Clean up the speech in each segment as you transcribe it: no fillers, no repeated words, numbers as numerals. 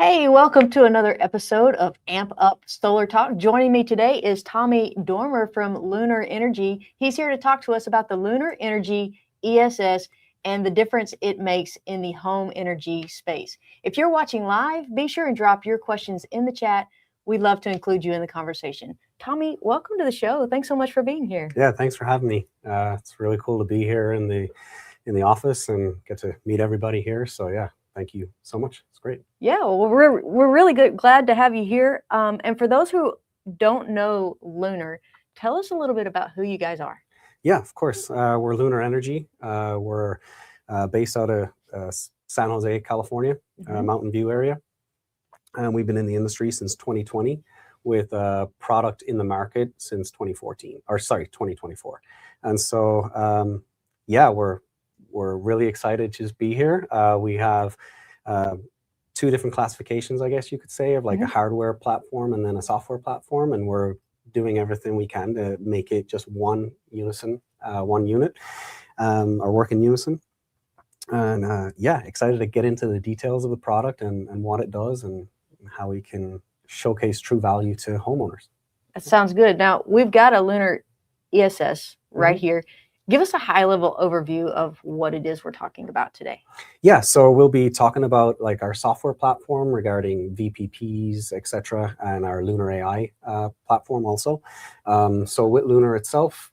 Hey, welcome to another episode of Amp Up Solar Talk. Joining me today is Tommy Dormer from Lunar Energy. He's here to talk to us about the Lunar Energy ESS and the difference it makes in the home energy space. If you're watching live, be sure and drop your questions in the chat. We'd love to include you in the conversation. Tommy, welcome to the show. Thanks so much for being here. Yeah, thanks for having me. It's really cool to be here in the office and get to meet everybody here. So yeah, thank you so much. It's great. Yeah, well, we're really glad to have you here. And for those who don't know Lunar, tell us a little bit about who you guys are. Yeah, of course. We're Lunar Energy. We're based out of San Jose, California, Mountain View area. And we've been in the industry since 2020 with a product in the market since 2024. And so, yeah, we're really excited to just be here. We have two different classifications, I guess you could say, of like a hardware platform and then a software platform. And we're doing everything we can to make it just one unit, or work in unison. And yeah, excited to get into the details of the product and what it does and how we can showcase true value to homeowners. That sounds good. Now, we've got a Lunar ESS right here. Give us a high-level overview of what it is we're talking about today. Yeah, so we'll be talking about like our software platform regarding VPPs, etc., and our Lunar AI platform also. So with Lunar itself,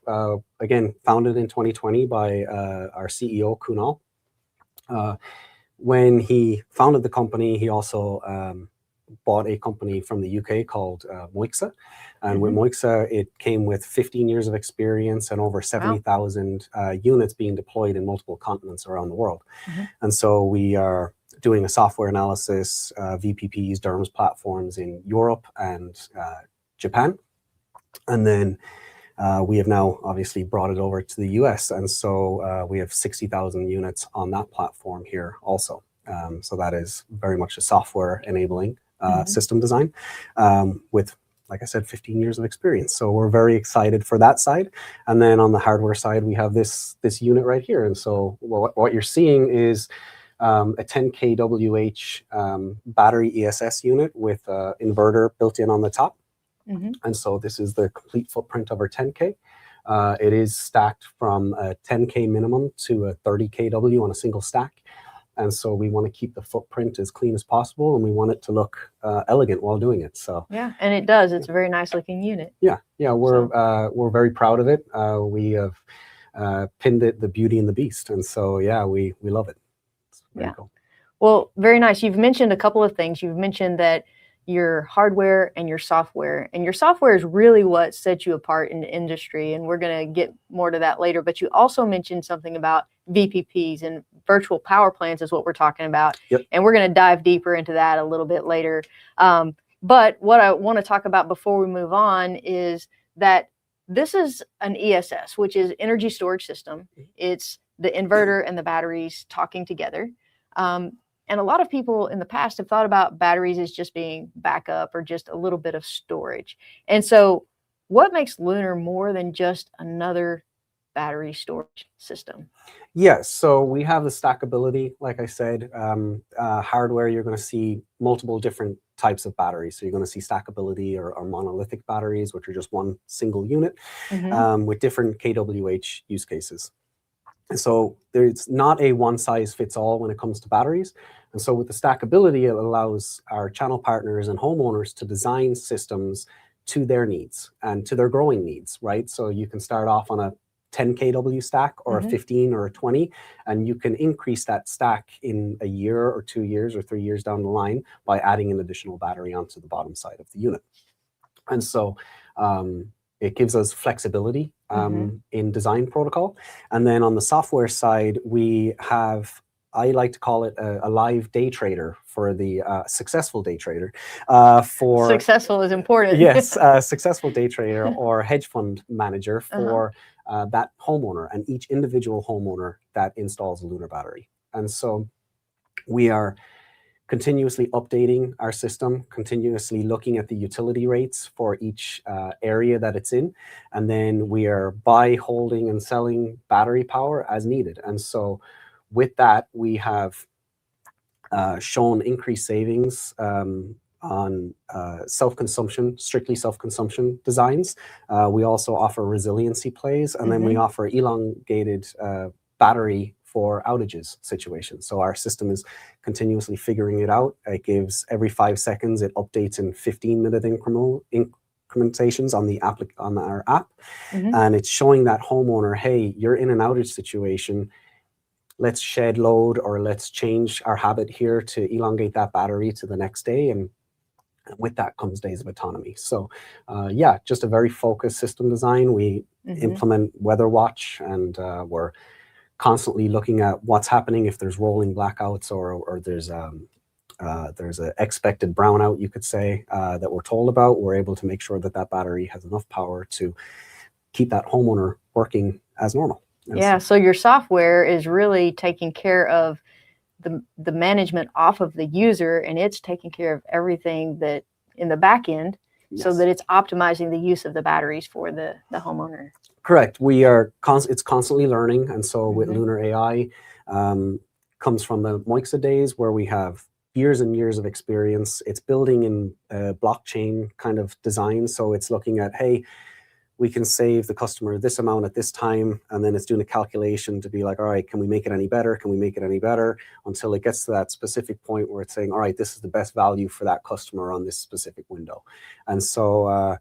again, founded in 2020 by our CEO, Kunal. When he founded the company, he also bought a company from the UK called Moixa. And with Moixa, it came with 15 years of experience and over 70,000 units being deployed in multiple continents around the world. And so we are doing a software analysis, VPPs, DERMS platforms in Europe and Japan. And then we have now obviously brought it over to the US. And so we have 60,000 units on that platform here also. So that is very much a software enabling system design with, like I said, 15 years of experience. So we're very excited for that side. And then on the hardware side, we have this unit right here. And so what you're seeing is a 10 kWh battery ESS unit with an inverter built in on the top. And so this is the complete footprint of our 10K. It is stacked from a 10K minimum to a 30 kW on a single stack. And so we want to keep the footprint as clean as possible, and we want it to look elegant while doing it. So yeah, and it does. It's a very nice looking unit. Yeah, we're very proud of it. We have pinned it the beauty and the beast, and so yeah, we love it. It's very cool. Well, very nice. You've mentioned a couple of things. You've mentioned that your hardware and your software is really what sets you apart in the industry, and we're going to get more to that later. But you also mentioned something about VPPs, and virtual power plants is what we're talking about. And we're going to dive deeper into that a little bit later. But what I want to talk about before we move on is that this is an ESS, which is energy storage system. It's the inverter and the batteries talking together. And a lot of people in the past have thought about batteries as just being backup or just a little bit of storage. And so what makes Lunar more than just another battery storage system? Yes, so we have the stackability, like I said. Hardware, you're going to see multiple different types of batteries. So you're going to see stackability or monolithic batteries, which are just one single unit with different kWh use cases. And so there's not a one size fits all when it comes to batteries. And so with the stackability, it allows our channel partners and homeowners to design systems to their needs and to their growing needs, right? So you can start off on a 10 kW stack or a 15 or a 20, and you can increase that stack in a year or 2 years or 3 years down the line by adding an additional battery onto the bottom side of the unit. And so it gives us flexibility in design protocol. And then on the software side, we have, I like to call it a live day trader for the successful day trader. Successful is important. Yes, successful day trader or hedge fund manager for that homeowner and each individual homeowner that installs a Lunar battery. And so we are continuously updating our system, continuously looking at the utility rates for each area that it's in. And then we are buy, holding, and selling battery power as needed. And so with that, we have shown increased savings on self-consumption, strictly self-consumption designs. We also offer resiliency plays, and then we offer elongated battery for outages situations. So our system is continuously figuring it out. It gives every 5 seconds, it updates in 15-minute incrementations on our app. And it's showing that homeowner, hey, you're in an outage situation. Let's shed load, or let's change our habit here to elongate that battery to the next day. And with that comes days of autonomy. So yeah, just a very focused system design. We implement Weather Watch, and we're constantly looking at what's happening if there's rolling blackouts, or there's an expected brownout, you could say, that we're told about. We're able to make sure that that battery has enough power to keep that homeowner working as normal. Yeah, so your software is really taking care of the management off of the user, and it's taking care of everything that in the back end, so that it's optimizing the use of the batteries for the homeowner. Correct. We are it's constantly learning, and so with Lunar AI, comes from the Moixa days where we have years and years of experience. It's building in blockchain kind of design, so it's looking at, hey, we can save the customer this amount at this time, and then it's doing a calculation to be like, all right, can we make it any better? Can we make it any better? Until it gets to that specific point where it's saying, all right, this is the best value for that customer on this specific window. And so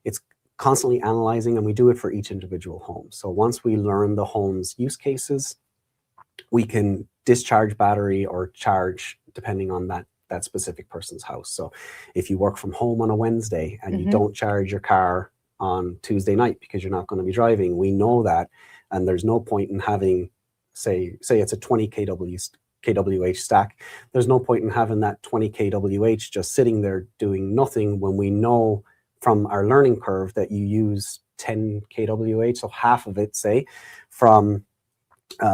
it's constantly analyzing, and we do it for each individual home. So once we learn the home's use cases, we can discharge battery or charge depending on that specific person's house. So if you work from home on a Wednesday and you don't charge your car on Tuesday night because you're not going to be driving, we know that, and there's no point in having, say it's a 20 kWh stack, there's no point in having that 20 kWh just sitting there doing nothing, when we know from our learning curve that you use 10 kWh, so half of it, say, from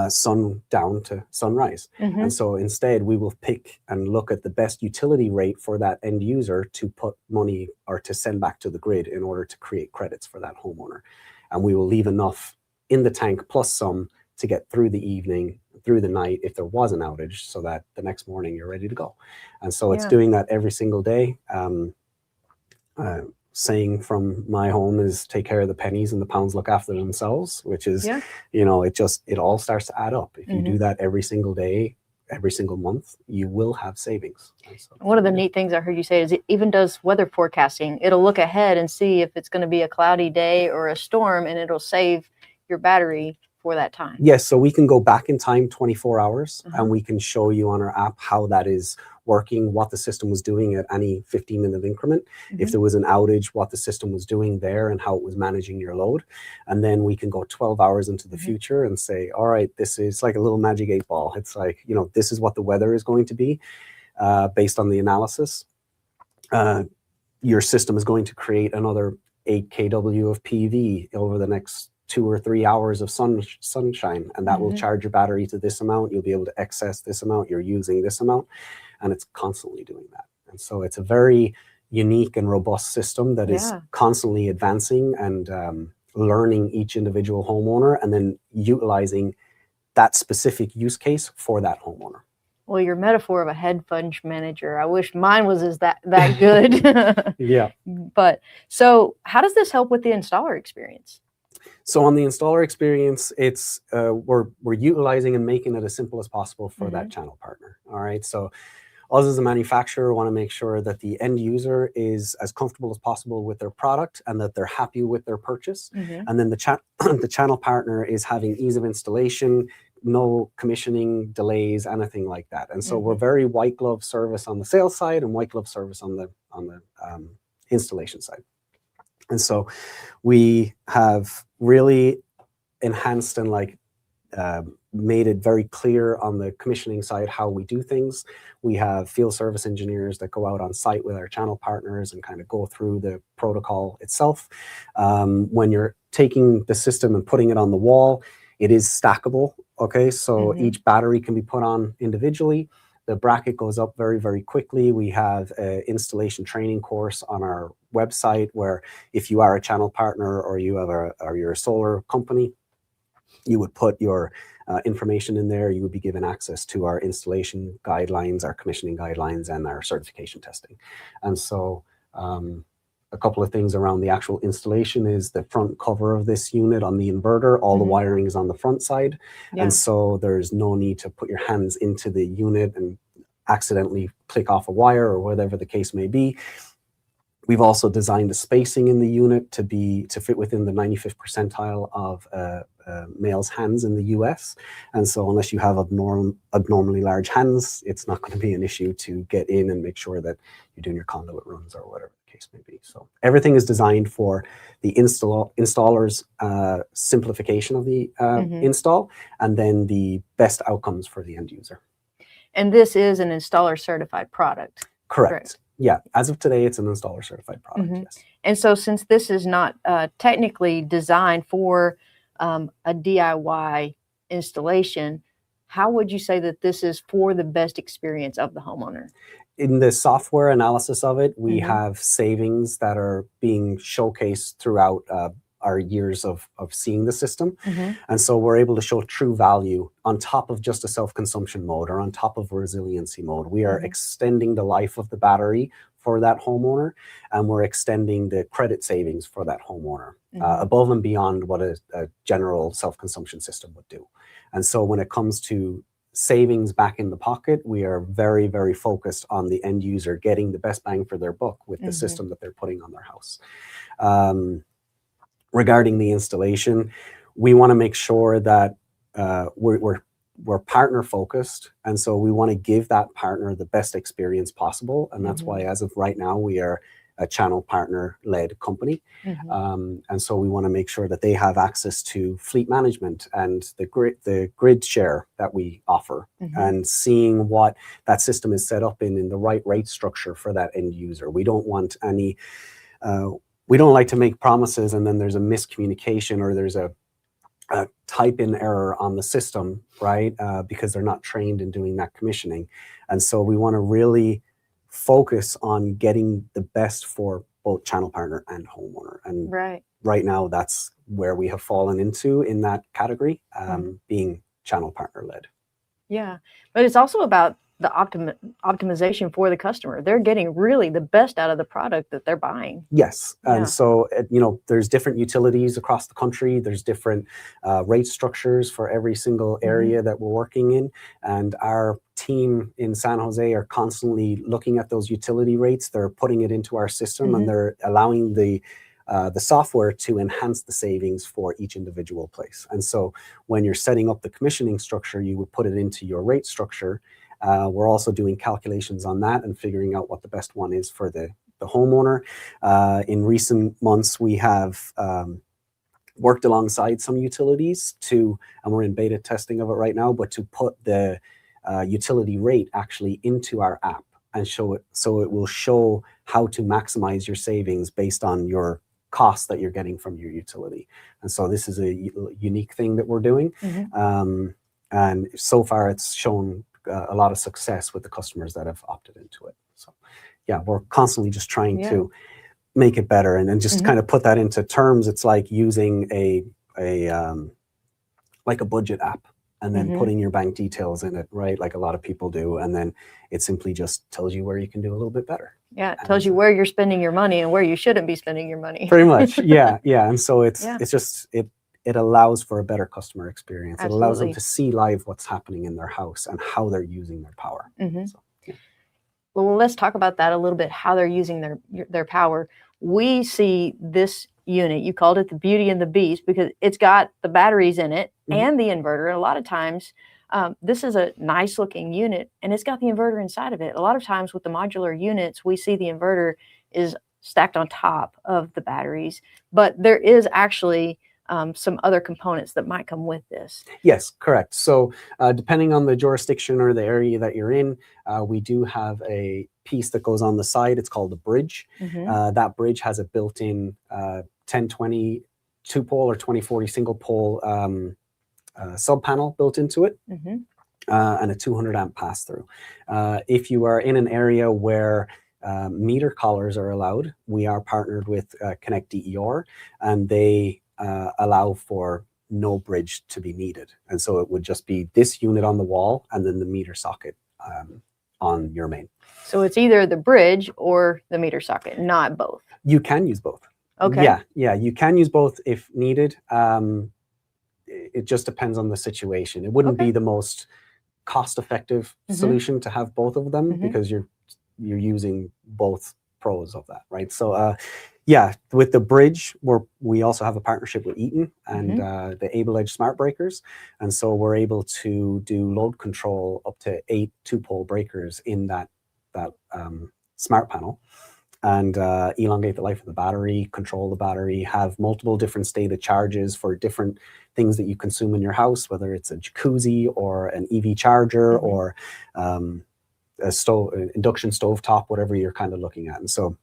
sundown to sunrise. And so instead we will pick and look at the best utility rate for that end user to put money or to send back to the grid in order to create credits for that homeowner. And we will leave enough in the tank plus some to get through the evening, through the night if there was an outage, so that the next morning you're ready to go. And so it's doing that every single day. Saying from my home is, take care of the pennies and the pounds look after themselves, which is, you know, it all starts to add up. If you do that every single day, every single month, you will have savings. So, one of the neat things I heard you say is it even does weather forecasting. It'll look ahead and see if it's going to be a cloudy day or a storm, and it'll save your battery for that time. Yes, so we can go back in time 24 hours and we can show you on our app how that is working, what the system was doing at any 15-minute increment. If there was an outage, what the system was doing there and how it was managing your load. And then we can go 12 hours into the future and say, all right, this is like a little magic 8-ball. It's like, you know, this is what the weather is going to be based on the analysis. Your system is going to create another 8 kW of PV over the next 2 or 3 hours of sunshine, and that will charge your battery to this amount. You'll be able to access this amount. You're using this amount, and it's constantly doing that. And so it's a very unique and robust system that is constantly advancing and learning each individual homeowner, and then utilizing that specific use case for that homeowner. Well, your metaphor of a hedge fund manager, I wish mine was that good. Yeah. But so how does this help with the installer experience? So on the installer experience, it's we're utilizing and making it as simple as possible for that channel partner. All right. So us as a manufacturer want to make sure that the end user is as comfortable as possible with their product and that they're happy with their purchase. And then the channel partner is having ease of installation, no commissioning delays, anything like that. And so we're very white glove service on the sales side and white glove service on the installation side. And so we have really enhanced and made it very clear on the commissioning side how we do things. We have field service engineers that go out on site with our channel partners and kind of go through the protocol itself. When you're taking the system and putting it on the wall, it is stackable. Okay, so each battery can be put on individually. The bracket goes up very, very quickly. We have an installation training course on our website where if you are a channel partner or you have you're a solar company, you would put your information in there. You would be given access to our installation guidelines, our commissioning guidelines, and our certification testing. And so a couple of things around the actual installation is the front cover of this unit on the inverter. All the wiring is on the front side. Yeah. And so there's no need to put your hands into the unit and accidentally click off a wire or whatever the case may be. We've also designed the spacing in the unit to fit within the 95th percentile of male's hands in the US. And so unless you have abnormally large hands, it's not going to be an issue to get in and make sure that you're doing your conduit runs or whatever the case may be. So everything is designed for the installer's simplification of the install, and then the best outcomes for the end user. And this is an installer certified product. Correct. Yeah, as of today, it's an installer certified product, yes. And so since this is not technically designed for a DIY installation, how would you say that this is for the best experience of the homeowner? In the software analysis of it, we have savings that are being showcased throughout our years of seeing the system. And so we're able to show true value on top of just a self-consumption mode or on top of a resiliency mode. We are extending the life of the battery for that homeowner, and we're extending the credit savings for that homeowner above and beyond what a general self-consumption system would do. And so when it comes to savings back in the pocket, we are very, very focused on the end user getting the best bang for their buck with the system that they're putting on their house. Regarding the installation, we want to make sure that we're partner focused, and so we want to give that partner the best experience possible, and that's why as of right now we are a channel partner led company. And so we want to make sure that they have access to fleet management and the grid share that we offer, and seeing what that system is set up in the right rate structure for that end user. We don't want any we don't like to make promises and then there's a miscommunication or there's a type-in error on the system, right? Because they're not trained in doing that commissioning. And so we want to really focus on getting the best for both channel partner and homeowner. And right now, that's where we have fallen into in that category, being channel partner led. Yeah, but it's also about the optimization for the customer. They're getting really the best out of the product that they're buying. Yes, and so there's different utilities across the country. There's different rate structures for every single area that we're working in, and our team in San Jose are constantly looking at those utility rates. They're putting it into our system, and they're allowing the software to enhance the savings for each individual place. And so when you're setting up the commissioning structure, you would put it into your rate structure. We're also doing calculations on that and figuring out what the best one is for the homeowner. In recent months, we have worked alongside some utilities and we're in beta testing of it right now, but to put the utility rate actually into our app and show it, so it will show how to maximize your savings based on your costs that you're getting from your utility. And so this is a unique thing that we're doing. And so far it's shown a lot of success with the customers that have opted into it. So yeah, we're constantly just trying to make it better, and then just kind of put that into terms. It's like using a budget app and then putting your bank details in it, right? Like a lot of people do. And then it simply just tells you where you can do a little bit better. Yeah, it tells you where you're spending your money and where you shouldn't be spending your money. Pretty much, yeah. And so it's just, it allows for a better customer experience. Absolutely. It allows them to see live what's happening in their house and how they're using their power. So, well, let's talk about that a little bit, how they're using their power. We see this unit, you called it the Beauty and the Beast, because it's got the batteries in it and the inverter. And a lot of times, this is a nice looking unit and it's got the inverter inside of it. A lot of times with the modular units, we see the inverter is stacked on top of the batteries, but there is actually some other components that might come with this. Yes, correct. So depending on the jurisdiction or the area that you're in, we do have a piece that goes on the side. It's called a bridge. That bridge has a built-in 1020 two-pole or 2040 single-pole sub-panel built into it, and a 200 amp pass-through. If you are in an area where meter collars are allowed, we are partnered with Connect DER, and they allow for no bridge to be needed. And so it would just be this unit on the wall and then the meter socket on your main. So it's either the bridge or the meter socket, not both. You can use both. Okay. Yeah, you can use both if needed. It just depends on the situation. It wouldn't be the most cost-effective solution to have both of them because you're using both pros of that, right? So yeah, with the bridge, we also have a partnership with Eaton and the Able Edge Smart Breakers, and so we're able to do load control up to 8 2-pole breakers in that smart panel, and elongate the life of the battery, control the battery, have multiple different stated charges for different things that you consume in your house, whether it's a jacuzzi or an EV charger or a stove, induction stove top, whatever you're kind of looking at. And so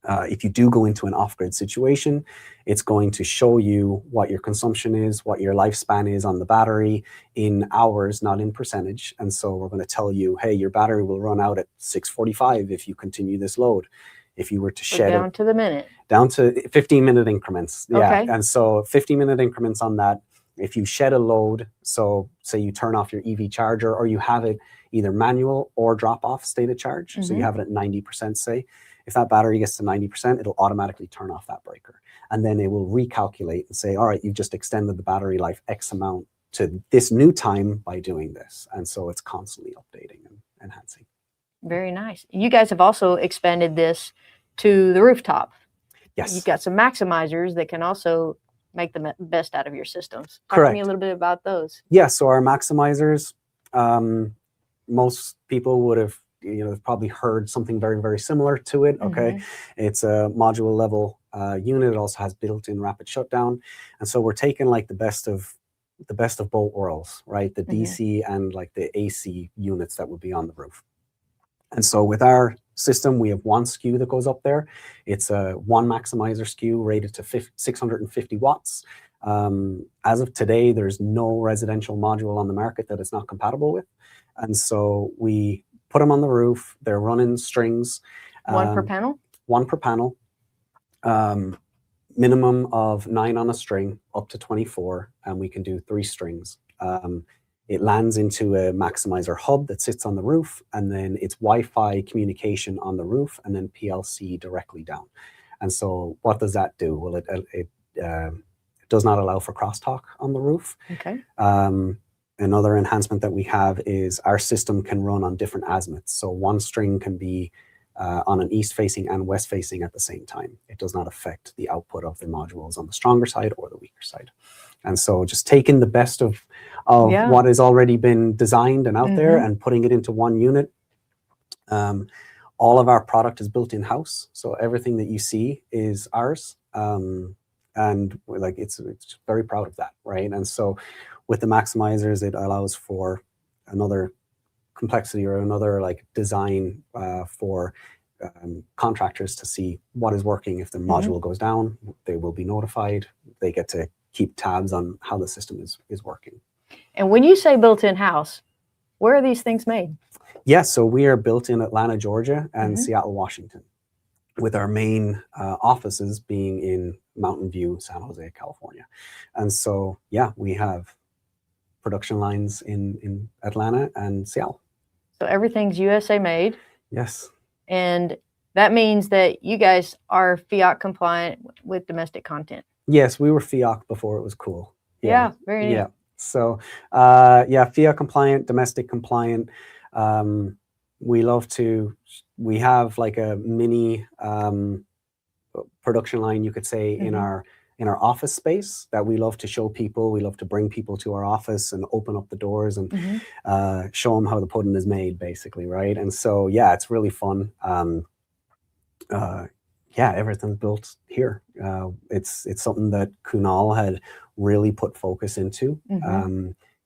if you do go into an off-grid situation, it's going to show you what your consumption is, what your lifespan is on the battery in hours, not in percentage. And so we're going to tell you, hey, your battery will run out at 6:45 if you continue this load. If you were to shed down to the minute, down to 15-minute increments. Yeah. Okay. And so 15-minute increments on that. If you shed a load, so say you turn off your EV charger or you have it either manual or drop off stated charge. So you have it at 90%, say. If that battery gets to 90%, it'll automatically turn off that breaker. And then it will recalculate and say, all right, you've just extended the battery life X amount to this new time by doing this. And so it's constantly updating and enhancing. Very nice. You guys have also expanded this to the rooftop. Yes. You've got some maximizers that can also make the best out of your systems. Talk Correct. to me a little bit about those. Yeah, so our maximizers, most people would have probably heard something very, very similar to it. Okay. It's a module level unit. It also has built-in rapid shutdown. And so we're taking like the best of both worlds, right? The DC and like the AC units that would be on the roof. And so with our system, we have one SKU that goes up there. It's a one maximizer SKU rated to 650 watts. As of today, there's no residential module on the market that it's not compatible with. And so we put them on the roof. They're running strings. One per panel? One per panel. Minimum of 9 on a string, up to 24, and we can do 3 strings. It lands into a maximizer hub that sits on the roof, and then it's Wi-Fi communication on the roof, and then PLC directly down. And so what does that do? Well, it does not allow for crosstalk on the roof. Okay. Another enhancement that we have is our system can run on different azimuths. So one string can be on an east-facing and west-facing at the same time. It does not affect the output of the modules on the stronger side or the weaker side. And so just taking the best of what has already been designed and out there and putting it into one unit. All of our product is built in-house, so everything that you see is ours. And we're like, it's very proud of that, right? And so with the maximizers, it allows for another complexity or another like design for contractors to see what is working. If the module goes down, they will be notified. They get to keep tabs on how the system is working. And when you say built in-house, where are these things made? Yes, so we are built in Atlanta, Georgia and Seattle, Washington, with our main offices being in Mountain View, San Jose, California. And so, yeah, we have production lines in Atlanta and Seattle. So everything's USA made. Yes. And that means that you guys are FIAC compliant with domestic content. Yes, we were FIAC before it was cool. Yeah, very neat. Yeah. So, yeah, FIAC compliant, domestic compliant. We have like a mini production line, you could say, in our office space that we love to show people. We love to bring people to our office and open up the doors and show them how the pudding is made, basically, right? And so, yeah, it's really fun. Yeah, everything's built here. It's something that Kunal had really put focus into.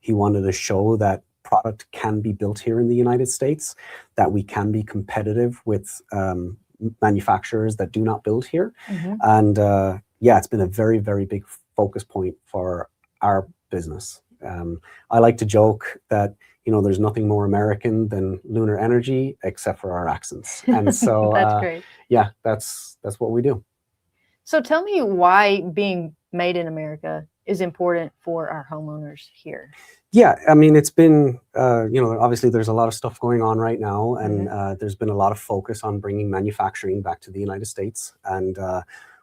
He wanted to show that product can be built here in the United States, that we can be competitive with manufacturers that do not build here. And yeah, it's been a very, very big focus point for our business. I like to joke that, there's nothing more American than Lunar Energy except for our accents. And so, that's great. Yeah, that's what we do. So tell me why being made in America is important for our homeowners here? Yeah, I mean, it's been, obviously there's a lot of stuff going on right now, and there's been a lot of focus on bringing manufacturing back to the United States. And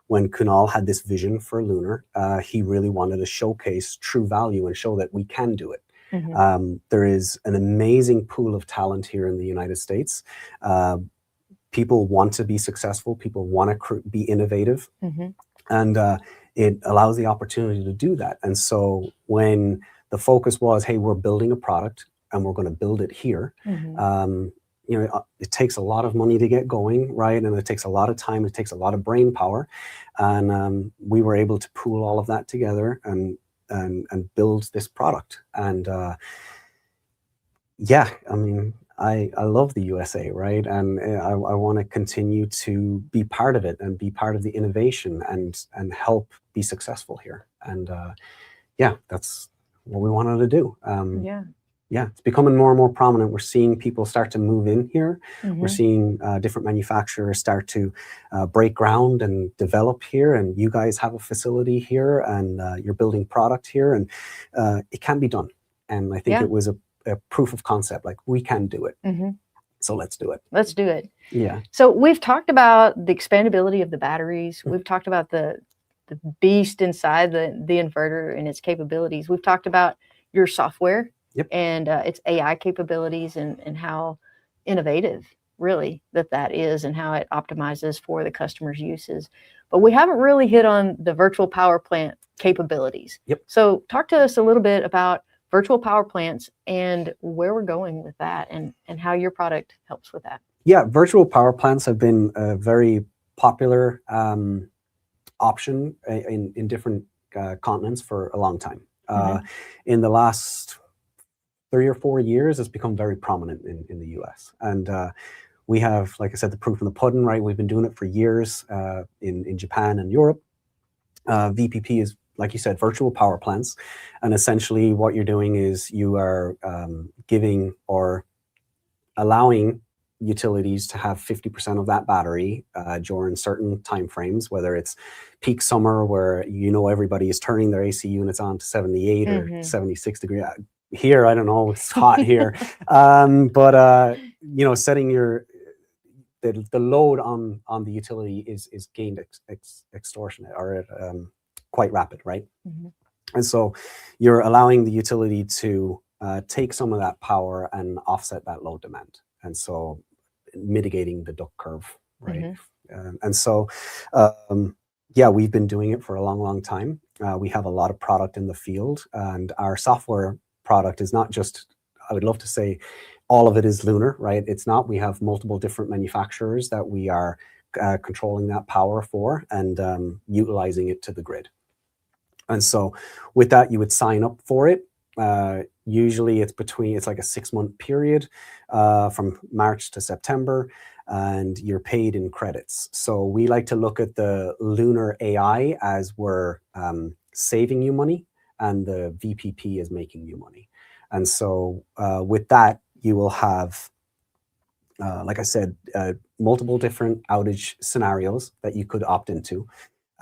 when Kunal had this vision for Lunar, he really wanted to showcase true value and show that we can do it. There is an amazing pool of talent here in the United States. People want to be successful. People want to be innovative. And it allows the opportunity to do that. And so when the focus was, hey, we're building a product and we're going to build it here. It takes a lot of money to get going, right? And it takes a lot of time. It takes a lot of brain power. And we were able to pool all of that together and build this product. And yeah, I mean, I love the USA, right? And I want to continue to be part of it and be part of the innovation and help be successful here. And yeah, that's what we wanted to do. Yeah, it's becoming more and more prominent. We're seeing people start to move in here. We're seeing different manufacturers start to break ground and develop here. And you guys have a facility here, and you're building product here, and it can be done. And I think it was a proof of concept, like we can do it. So let's do it. Let's do it. Yeah. So we've talked about the expandability of the batteries. We've talked about the beast inside the inverter and its capabilities. We've talked about your software and its AI capabilities and how innovative really that is and how it optimizes for the customer's uses. But we haven't really hit on the virtual power plant capabilities. So talk to us a little bit about virtual power plants and where we're going with that and how your product helps with that. Yeah, virtual power plants have been a very popular option in different continents for a long time. In the last 3 or 4 years, it's become very prominent in the US. And we have, like I said, the proof in the pudding, right? We've been doing it for years in Japan and Europe. VPP is, like you said, virtual power plants. And essentially what you're doing is you are giving or allowing utilities to have 50% of that battery during certain time frames, whether it's peak summer where everybody is turning their AC units on to 78 or 76 degrees. Here, I don't know, it's hot here. But setting the load on the utility is gained extortionate or quite rapid, right? And so you're allowing the utility to take some of that power and offset that load demand. And so mitigating the duck curve, right? And so, yeah, we've been doing it for a long, long time. We have a lot of product in the field, and our software product is not just, I would love to say all of it is Lunar, right? It's not. We have multiple different manufacturers that we are controlling that power for and utilizing it to the grid. And so with that, you would sign up for it. Usually it's like a 6-month period from March to September, and you're paid in credits. So we like to look at the Lunar AI as we're saving you money, and the VPP is making you money. And so with that, you will have, like I said, multiple different outage scenarios that you could opt into.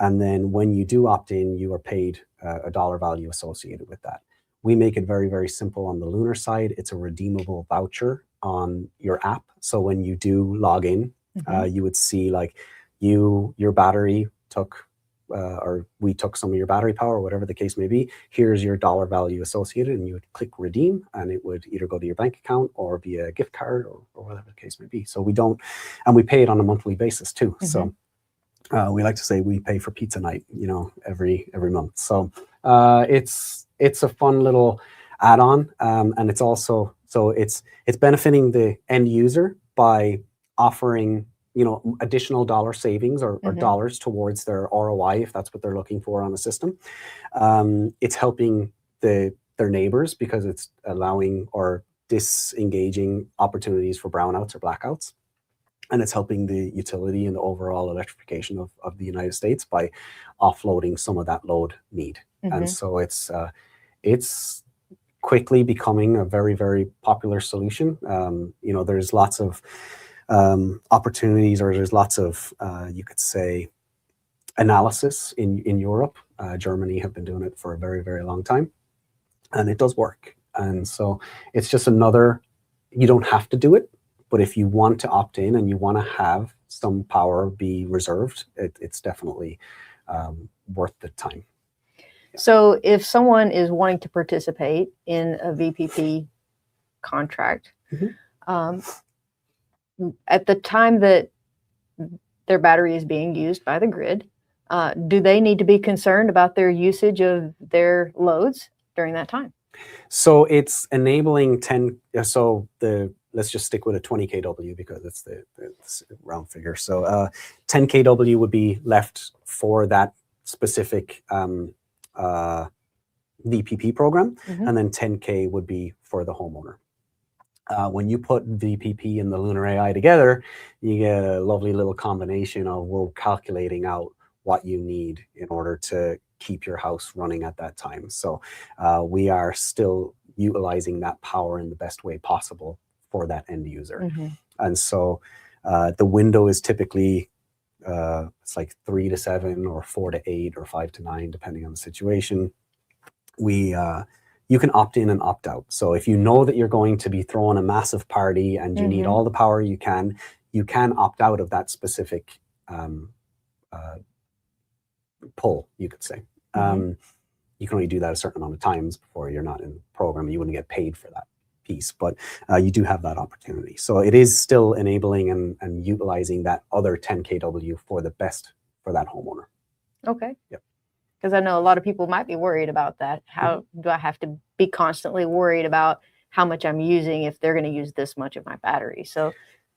And then when you do opt in, you are paid a dollar value associated with that. We make it very, very simple on the Lunar side. It's a redeemable voucher on your app. So when you do log in, you would see like your battery took, or we took some of your battery power, or whatever the case may be. Here's your dollar value associated, and you would click redeem, and it would either go to your bank account or be a gift card or whatever the case may be. So we pay it on a monthly basis too. So we like to say we pay for pizza night, every month. So it's a fun little add-on, and it's also it's benefiting the end user by offering additional dollar savings or dollars towards their ROI if that's what they're looking for on the system. It's helping their neighbors because it's allowing or disengaging opportunities for brownouts or blackouts. And it's helping the utility and the overall electrification of the United States by offloading some of that load need. And so it's quickly becoming a very, very popular solution. There's lots of opportunities, or there's lots of, you could say, analysis in Europe. Germany have been doing it for a very, very long time, and it does work. And so it's just another, you don't have to do it, but if you want to opt in and you want to have some power be reserved, it's definitely worth the time. So if someone is wanting to participate in a VPP contract, at the time that their battery is being used by the grid, do they need to be concerned about their usage of their loads during that time? So it's enabling 10, let's just stick with a 20 kW because it's the round figure. So 10 kW would be left for that specific VPP program, and then 10K would be for the homeowner. When you put VPP and the Lunar AI together, you get a lovely little combination of, we're calculating out what you need in order to keep your house running at that time. So we are still utilizing that power in the best way possible for that end user. And so the window is typically, it's like 3 to 7 or 4 to 8 or 5 to 9, depending on the situation. You can opt in and opt out. So if you know that you're going to be throwing a massive party and you need all the power you can opt out of that specific pull, you could say. You can only do that a certain amount of times before you're not in the program. You wouldn't get paid for that piece, but you do have that opportunity. So it is still enabling and utilizing that other 10 kW for the best for that homeowner. Okay. Yep. Because I know a lot of people might be worried about that. How do I have to be constantly worried about how much I'm using if they're going to use this much of my battery? So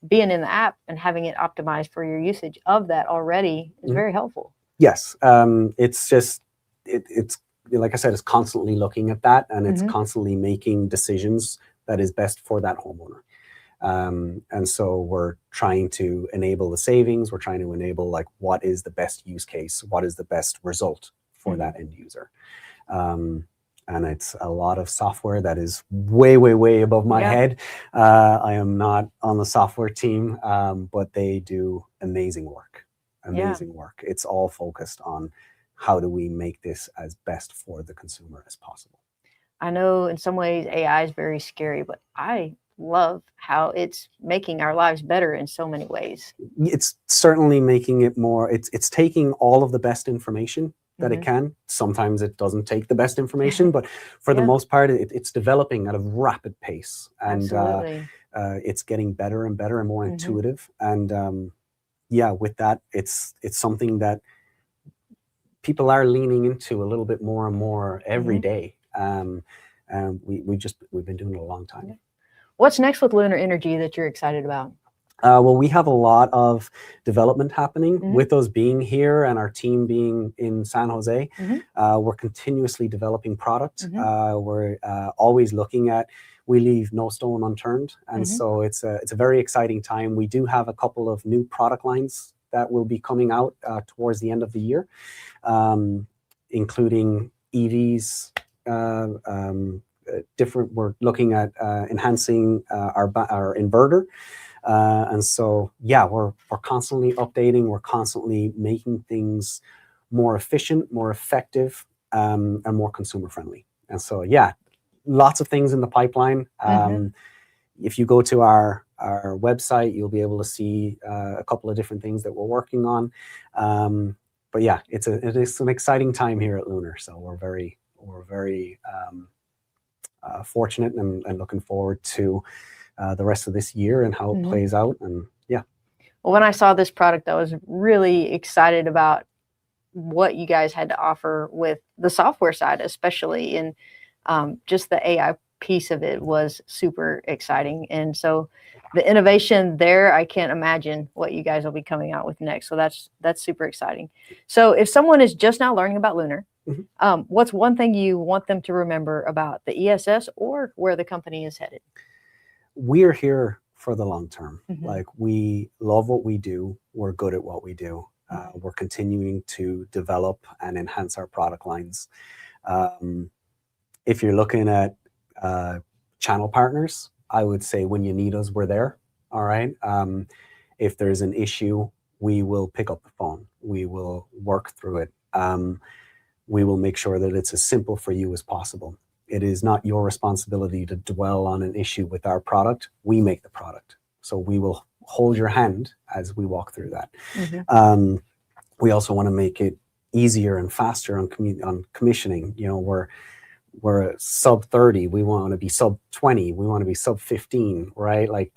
being in the app and having it optimized for your usage of that already is very helpful. Yes. It's just, it's like I said, it's constantly looking at that, and it's constantly making decisions that is best for that homeowner. And so we're trying to enable the savings. We're trying to enable, like, what is the best use case? What is the best result for that end user? And it's a lot of software that is way, way, way above my head. I am not on the software team, but they do amazing work. Work. It's all focused on how do we make this as best for the consumer as possible. I know in some ways AI is very scary, but I love how it's making our lives better in so many ways. It's certainly making it more, it's taking all of the best information that it can. Sometimes it doesn't take the best information, but for the most part, it's developing at a rapid pace, and it's getting better and better and more intuitive. And with that, it's something that people are leaning into a little bit more and more every day. And we've been doing it a long time. What's next with Lunar Energy that you're excited about? Well, we have a lot of development happening with us being here and our team being in San Jose. We're continuously developing product. We're always looking at, we leave no stone unturned. And so it's a very exciting time. We do have a couple of new product lines that will be coming out towards the end of the year, including EVs, we're looking at enhancing our inverter. And so, we're constantly updating, we're constantly making things more efficient, more effective, and more consumer friendly. And so, lots of things in the pipeline. If you go to our website, you'll be able to see a couple of different things that we're working on. But it is an exciting time here at Lunar. So we're very fortunate and looking forward to the rest of this year and how it plays out. And well, when I saw this product, I was really excited about what you guys had to offer with the software side, especially in just the AI piece of it was super exciting. And so the innovation there, I can't imagine what you guys will be coming out with next. So that's super exciting. So if someone is just now learning about Lunar, what's one thing you want them to remember about the ESS or where the company is headed? We're here for the long term. Like, we love what we do. We're good at what we do. We're continuing to develop and enhance our product lines. If you're looking at channel partners, I would say when you need us, we're there. All right. If there's an issue we will pick up the phone. We will work through it. We will make sure that it's as simple for you as possible. It is not your responsibility to dwell on an issue with our product. We make the product. So we will hold your hand as we walk through that. Mm-hmm. We also want to make it easier and faster on commissioning. You know, we're sub 30, we want to be sub 20, we want to be sub 15, right? Like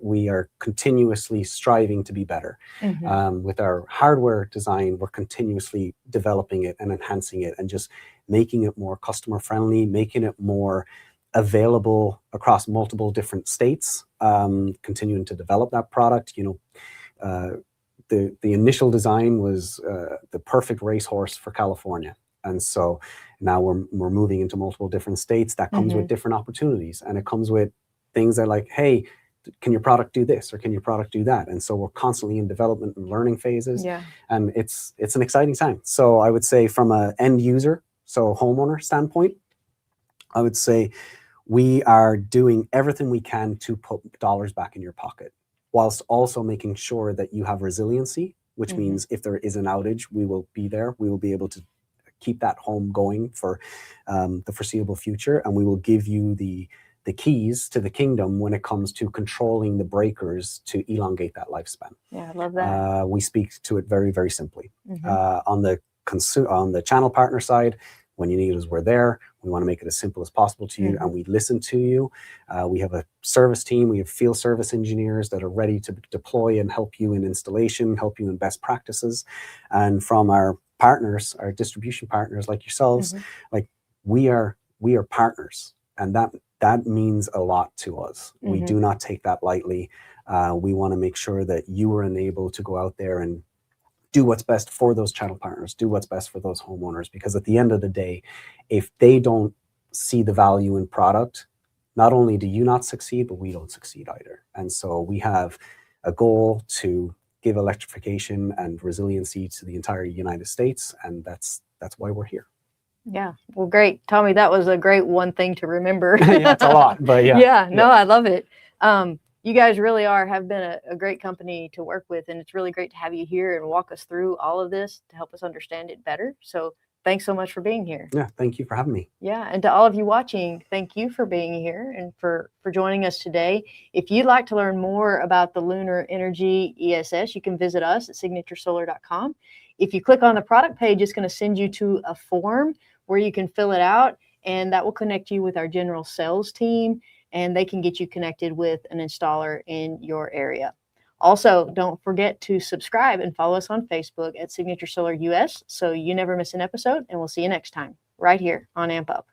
we are continuously striving to be better. Mm-hmm. With our hardware design, we're continuously developing it and enhancing it and just making it more customer friendly, making it more available across multiple different states, continuing to develop that product. You know, the initial design was the perfect racehorse for California. And so now we're moving into multiple different states. That comes with different opportunities, and it comes with things that like, hey, can your product do this or can your product do that? And so we're constantly in development and learning phases. Yeah. And it's an exciting time. So I would say from an end user, so homeowner standpoint, I would say we are doing everything we can to put dollars back in your pocket, whilst also making sure that you have resiliency, which means if there is an outage, we will be there. We will be able to keep that home going for the foreseeable future, and we will give you the keys to the kingdom when it comes to controlling the breakers to elongate that lifespan. Yeah, I love that. We speak to it very, very simply. On the channel partner side, when you need us, we're there. We want to make it as simple as possible to you, and we listen to you. We have a service team. We have field service engineers that are ready to deploy and help you in installation, help you in best practices. And from our partners, our distribution partners like yourselves, like we are partners, and that means a lot to us. We do not take that lightly. We want to make sure that you are enabled to go out there and do what's best for those channel partners, do what's best for those homeowners, because at the end of the day, if they don't see the value in product, not only do you not succeed, but we don't succeed either. And so we have a goal to give electrification and resiliency to the entire United States, and that's why we're here. Yeah, well, great, Tommy. That was a great one thing to remember. Yeah, it's a lot, but yeah. Yeah, no, I love it. You guys really have been a great company to work with, and it's really great to have you here and walk us through all of this to help us understand it better. So thanks so much for being here. Yeah, thank you for having me. Yeah, and to all of you watching, thank you for being here and for joining us today. If you'd like to learn more about the Lunar Energy ESS, you can visit us at signaturesolar.com. If you click on the product page, it's going to send you to a form where you can fill it out, and that will connect you with our general sales team, and they can get you connected with an installer in your area. Also, don't forget to subscribe and follow us on Facebook at Signature Solar US so you never miss an episode, and we'll see you next time right here on Amp Up.